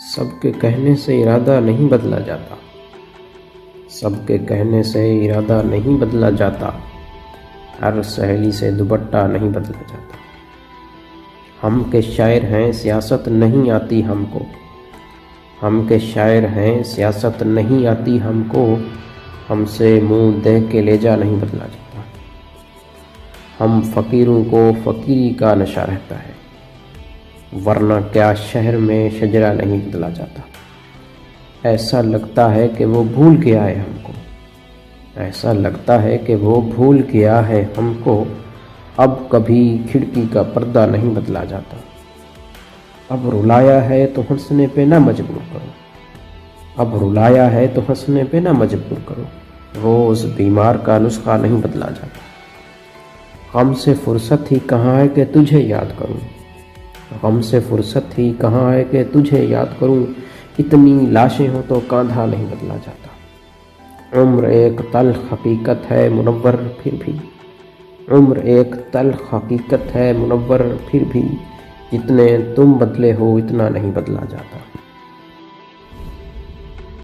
سب کے کہنے سے ارادہ نہیں بدلا جاتا، سب کے کہنے سے ارادہ نہیں بدلا جاتا، ہر سہیلی سے دوپٹہ نہیں بدلا جاتا۔ ہم کے شاعر ہیں سیاست نہیں آتی ہم کو، ہم کے شاعر ہیں سیاست نہیں آتی ہم کو، ہم سے منہ دیکھ کے لہجہ نہیں بدلا جاتا۔ ہم فقیروں کو فقیری کا نشہ رہتا ہے، ورنہ کیا شہر میں شجرہ نہیں بدلا جاتا۔ ایسا لگتا ہے کہ وہ بھول گیا ہے ہم کو، ایسا لگتا ہے کہ وہ بھول گیا ہے ہم کو، اب کبھی کھڑکی کا پردہ نہیں بدلا جاتا۔ اب رلایا ہے تو ہنسنے پہ نہ مجبور کرو، اب رلایا ہے تو ہنسنے پہ نہ مجبور کرو، روز بیمار کا نسخہ نہیں بدلا جاتا۔ غم سے فرصت ہی کہاں ہے کہ تجھے یاد کروں، غم سے فرصت ہی کہاں ہے کہ تجھے یاد کروں، اتنی لاشیں ہوں تو کاندھا نہیں بدلا جاتا۔ عمر ایک تلخ حقیقت ہے منور پھر بھی، عمر ایک تلخ حقیقت ہے منور پھر بھی، جتنے تم بدلے ہو اتنا نہیں بدلا جاتا۔